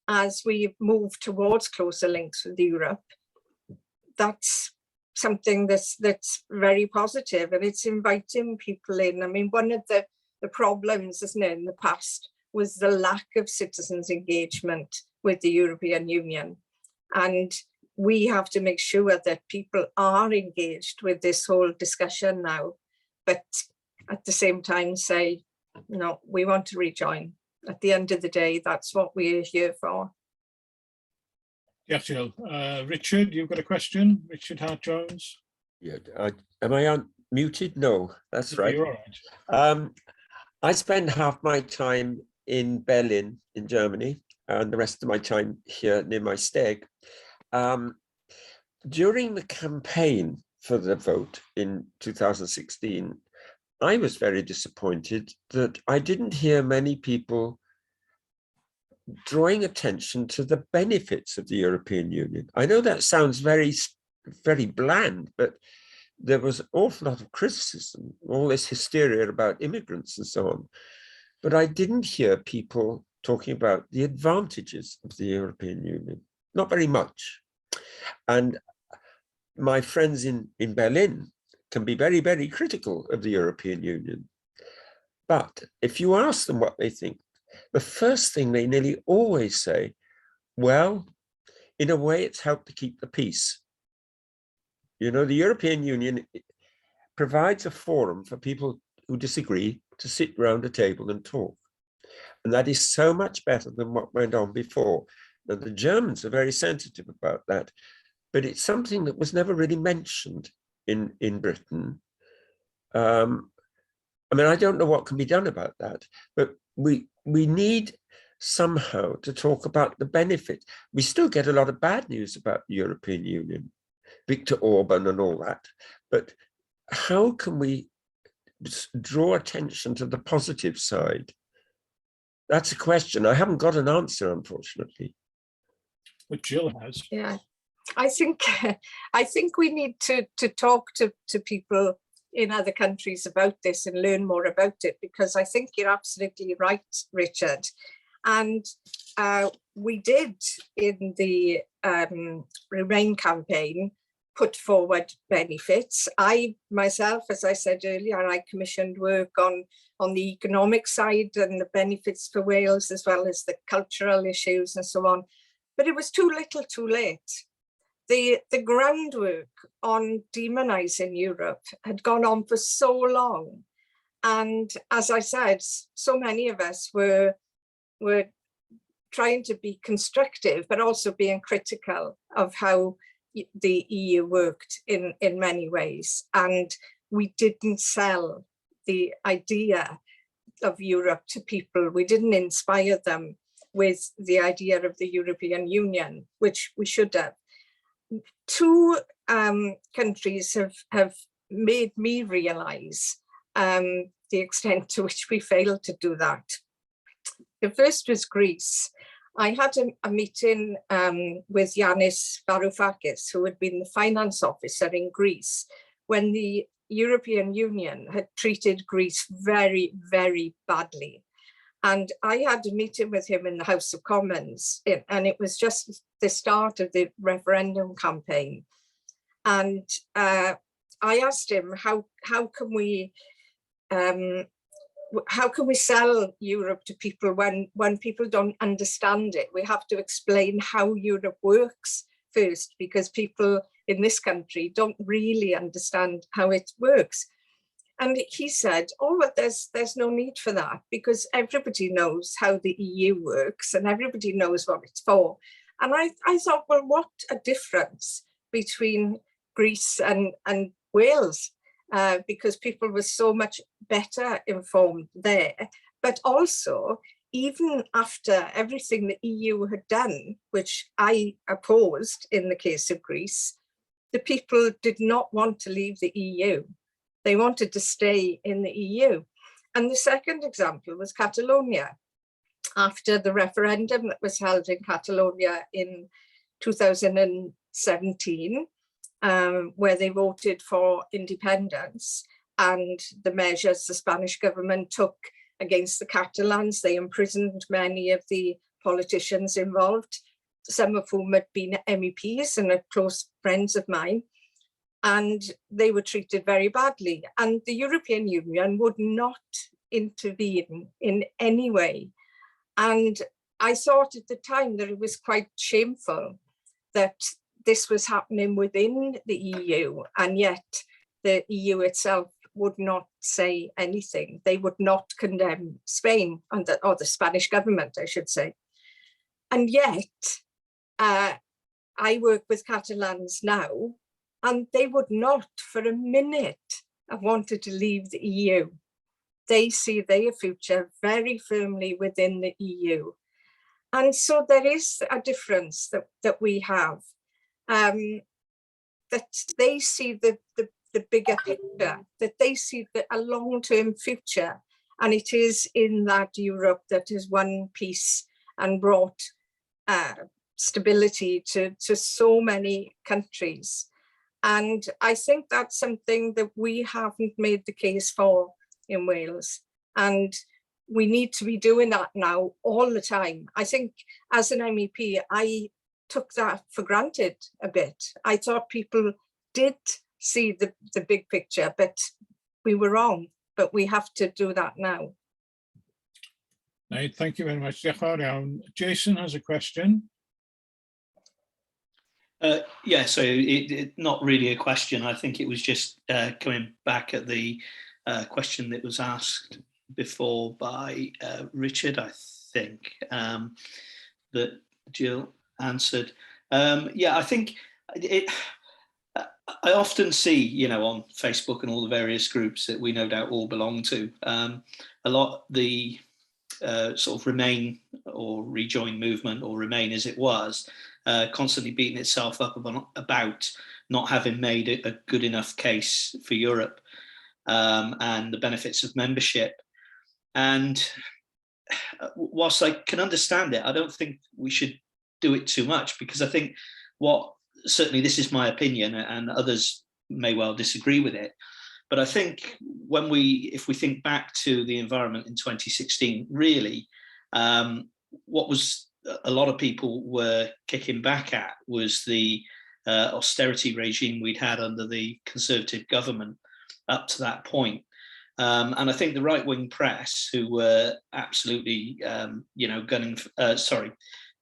As we move towards closer links with Europe, that's something that's very positive, and it's inviting people in. I mean, one of the problems, isn't it, in the past was the lack of citizens' engagement with the European Union. And we have to make sure that people are engaged with this whole discussion now, but at the same time say, no, we want to rejoin. At the end of the day, that's what we're here for. Yeah, Jill. Richard, you've got a question? Richard Hart-Jones? Yeah, am I unmuted? No, that's right. You're all right. I spend half my time in Berlin, in Germany, and the rest of my time here near my stag. During the campaign for the vote in 2016, I was very disappointed that I didn't hear many people drawing attention to the benefits of the European Union. I know that sounds very, very bland, but there was an awful lot of criticism, all this hysteria about immigrants and so on. But I didn't hear people talking about the advantages of the European Union, not very much. And my friends in Berlin can be very, very critical of the European Union. But if you ask them what they think, the first thing they nearly always say, well, in a way, it's helped to keep the peace. You know, the European Union provides a forum for people who disagree to sit around a table and talk. And that is so much better than what went on before. Now, the Germans are very sensitive about that, but it's something that was never really mentioned in Britain. I mean, I don't know what can be done about that, but we need somehow to talk about the benefit. We still get a lot of bad news about the European Union, Viktor Orban and all that, but how can we draw attention to the positive side? That's a question. I haven't got an answer, unfortunately. But Jill has. Yeah, I think we need to talk to people in other countries about this and learn more about it, because I think you're absolutely right, Richard. And we did in the Remain campaign put forward benefits. I myself, as I said earlier, I commissioned work on the economic side and the benefits for Wales, as well as the cultural issues and so on. But it was too little too late. The groundwork on demonising Europe had gone on for so long. And as I said, so many of us were trying to be constructive, but also being critical of how the EU worked in many ways. And we didn't sell the idea of Europe to people. We didn't inspire them with the idea of the European Union, which we should have. Two countries have made me realise the extent to which we failed to do that. The first was Greece. I had a meeting with Yanis Varoufakis, who had been the finance officer in Greece, when the European Union had treated Greece very, very badly. And I had a meeting with him in the House of Commons, and it was just the start of the referendum campaign. And I asked him, how can we sell Europe to people when people don't understand it? We have to explain how Europe works first, because people in this country don't really understand how it works. And he said, oh, but there's no need for that, because everybody knows how the EU works and everybody knows what it's for. And I thought, well, what a difference between Greece and Wales, because people were so much better informed there. But also, even after everything the EU had done, which I opposed in the case of Greece, the people did not want to leave the EU. They wanted to stay in the EU. And the second example was Catalonia. After the referendum that was held in Catalonia in 2017, where they voted for independence, and the measures the Spanish government took against the Catalans, they imprisoned many of the politicians involved, some of whom had been MEPs and are close friends of mine. And they were treated very badly. And the European Union would not intervene in any way. And I thought at the time that it was quite shameful that this was happening within the EU, and yet the EU itself would not say anything. They would not condemn Spain, or the Spanish government, I should say. And yet, I work with Catalans now, and they would not for a minute have wanted to leave the EU. They see their future very firmly within the EU. And so there is a difference that we have, that they see the bigger picture, that they see a long-term future. And it is in that Europe that is one piece and brought stability to so many countries. And I think that's something that we haven't made the case for in Wales. And we need to be doing that now all the time. I think as an MEP, I took that for granted a bit. I thought people did see the big picture, but we were wrong. But we have to do that now. Right, thank you very much. Jason has a question. Yeah, so it not really a question. I think it was just coming back at the question that was asked before by Richard, I think, that Jill answered. Yeah, I think I often see, on Facebook and all the various groups that we no doubt all belong to, a lot the sort of Remain or Rejoin movement, or Remain as it was, constantly beating itself up about not having made a good enough case for Europe and the benefits of membership. And whilst I can understand it, I don't think we should do it too much, because I think certainly this is my opinion and others may well disagree with it, but I think if we think back to the environment in 2016, really, what was a lot of people were kicking back at was the austerity regime we'd had under the Conservative government up to that point. And I think the right-wing press, who were absolutely,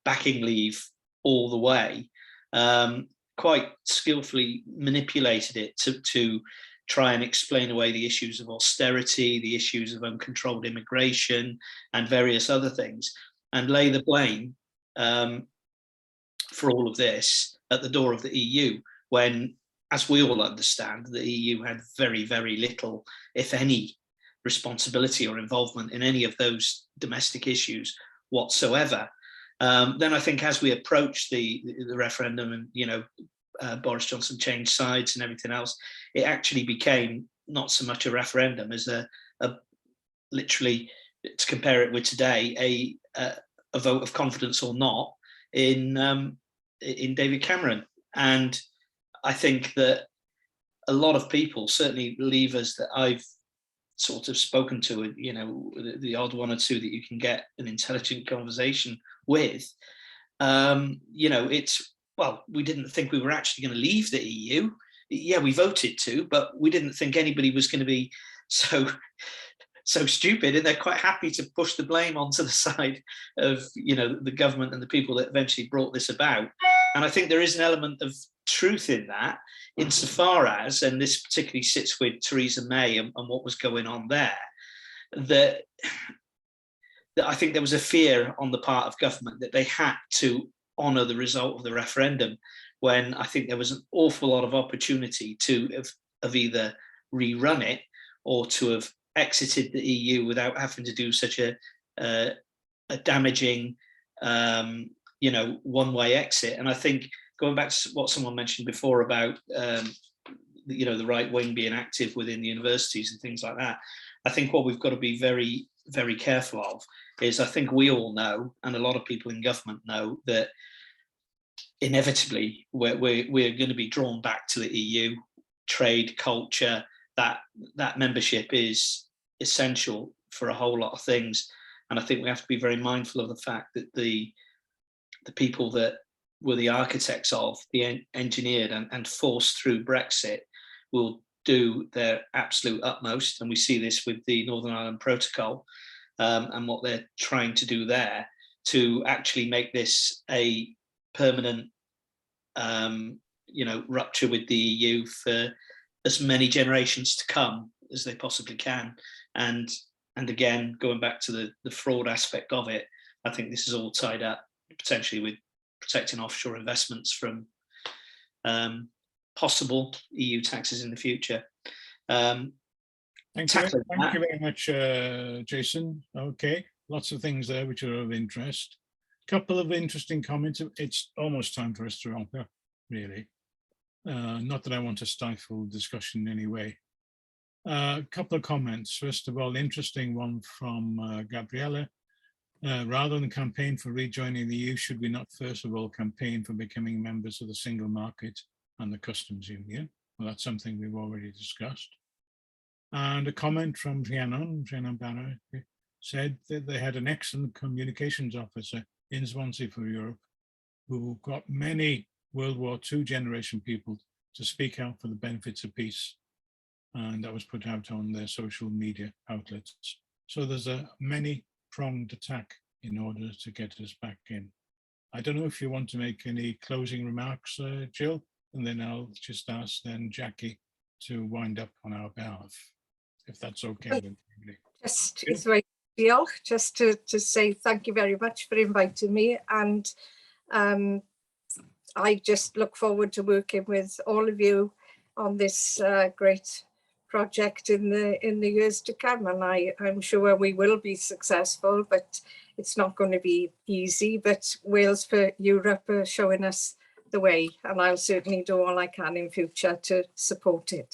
backing Leave all the way, quite skillfully manipulated it to try and explain away the issues of austerity, the issues of uncontrolled immigration, and various other things, and lay the blame for all of this at the door of the EU, when, as we all understand, the EU had very, very little, if any, responsibility or involvement in any of those domestic issues whatsoever. Then I think as we approach the referendum and, you know, Boris Johnson changed sides and everything else, it actually became not so much a referendum as a literally, to compare it with today, a vote of confidence or not in David Cameron. And I think that a lot of people, certainly Leavers that I've sort of spoken to, you know, the odd one or two that you can get an intelligent conversation with, you know, it's, well, we didn't think we were actually going to leave the EU. Yeah, we voted to, but we didn't think anybody was going to be so stupid, and they're quite happy to push the blame onto the side of, you know, the government and the people that eventually brought this about. And I think there is an element of truth in that, insofar as, and this particularly sits with Theresa May and what was going on there, that I think there was a fear on the part of government that they had to honour the result of the referendum, when I think there was an awful lot of opportunity to have either rerun it or to have exited the EU without having to do such a damaging, you know, one-way exit. And I think, going back to what someone mentioned before about, you know, the right wing being active within the universities and things like that, I think what we've got to be very, very careful of is, I think we all know, and a lot of people in government know, that inevitably we're going to be drawn back to the EU. Trade, culture, that membership is essential for a whole lot of things. And I think we have to be very mindful of the fact that the people that were the architects of, the engineered and forced through Brexit, will do their absolute utmost. And we see this with the Northern Ireland Protocol and what they're trying to do there to actually make this a permanent, you know, rupture with the EU for as many generations to come as they possibly can. And again, going back to the fraud aspect of it, I think this is all tied up potentially with protecting offshore investments from possible EU taxes in the future. Thank you very much, Jason. Okay, lots of things there which are of interest. Couple of interesting comments. It's almost time for us to wrap up, really. Not that I want to stifle discussion in any way. A couple of comments. First of all, interesting one from Gabriella. Rather than campaign for rejoining the EU, should we not first of all campaign for becoming members of the single market and the customs union? Well, that's something we've already discussed. And a comment from Rhiannon Barrow said that they had an excellent communications officer in Swansea for Europe who got many World War II generation people to speak out for the benefits of peace. And that was put out on their social media outlets. So there's a many-pronged attack in order to get us back in. I don't know if you want to make any closing remarks, Jill, and then I'll just ask then Jackie to wind up on our behalf, if that's okay with everybody. Just it's very deal, just to say thank you very much for inviting me, and I just look forward to working with all of you on this great project in the years to come, and I'm sure we will be successful, but it's not going to be easy. But Wales for Europe are showing us the way, and I'll certainly do all I can in future to support it.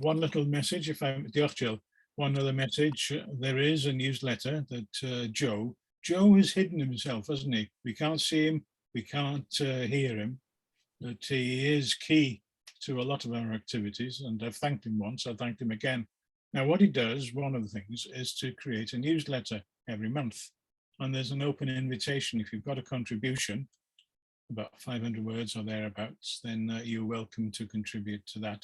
One little message, if I'm Jill, one other message. There is a newsletter that Joe has hidden himself, hasn't he? We can't see him, we can't hear him, but he is key to a lot of our activities, and I've thanked him once, I'll thank him again. Now what he does, one of the things, is to create a newsletter every month, and there's an open invitation. If you've got a contribution, about 500 words or thereabouts, then you're welcome to contribute to that.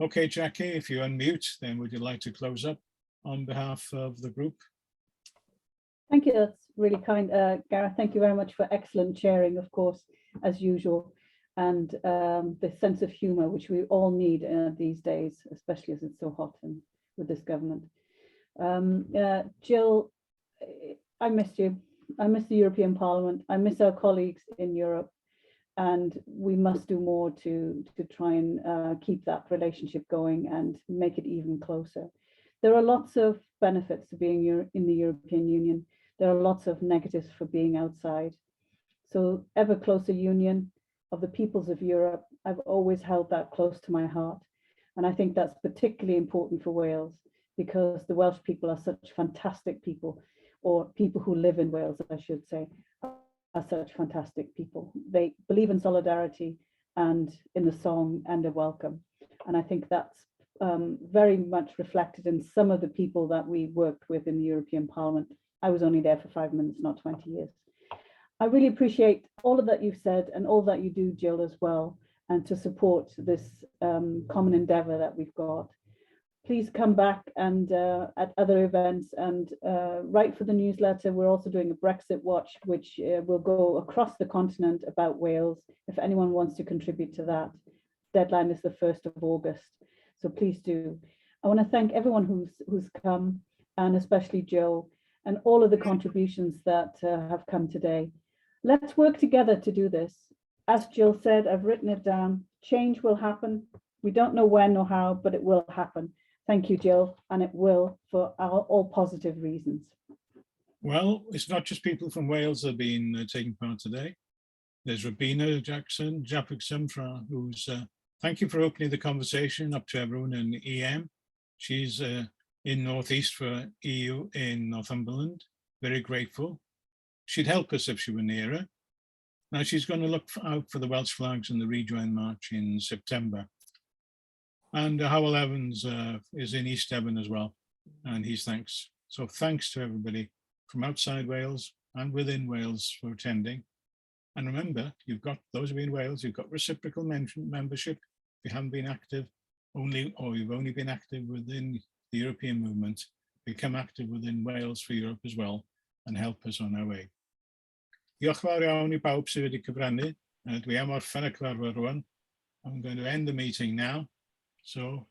Okay, Jackie, if you unmute, then would you like to close up on behalf of the group? Thank you, that's really kind. Gareth, thank you very much for excellent sharing, of course, as usual, and the sense of humour, which we all need these days, especially as it's so hot and with this government. Jill, I missed you. I miss the European Parliament. I miss our colleagues in Europe. And we must do more to try and keep that relationship going and make it even closer. There are lots of benefits to being in the European Union. There are lots of negatives for being outside. So ever closer union of the peoples of Europe, I've always held that close to my heart. And I think that's particularly important for Wales, because the Welsh people are such fantastic people, or people who live in Wales, I should say, are such fantastic people. They believe in solidarity and in the song and a welcome. And I think that's very much reflected in some of the people that we worked with in the European Parliament. I was only there for 5 minutes, not 20 years. I really appreciate all of that you've said and all that you do, Jill, as well, and to support this common endeavour that we've got. Please come back and at other events and write for the newsletter. We're also doing a Brexit Watch, which will go across the continent about Wales. If anyone wants to contribute to that, deadline is the 1st of August. So please do. I want to thank everyone who's come, and especially Joe, and all of the contributions that have come today. Let's work together to do this. As Jill said, I've written it down. Change will happen. We don't know when or how, but it will happen. Thank you, Jill, and it will for all positive reasons. Well, it's not just people from Wales that have been taking part today. There's Rabina Jackson, Japik Simfra, who's, thank you for opening the conversation up to everyone in EM. She's in Northeast for EU in Northumberland, very grateful. She'd help us if she were near her. Now she's going to look out for the Welsh flags in the Rejoin March in September. And Howell Evans is in East Devon as well, and he's thanks. So thanks to everybody from outside Wales and within Wales for attending. And remember, you've got, those of you in Wales, you've got reciprocal membership. If you haven't been active, or you've only been active within the European movement, become active within Wales for Europe as well, and help us on our way. Diolch fawr iawn I bawb sydd wedi cyfrannu. Dwi am orffen y cyfarfod rwan. I'm going to end the meeting now. So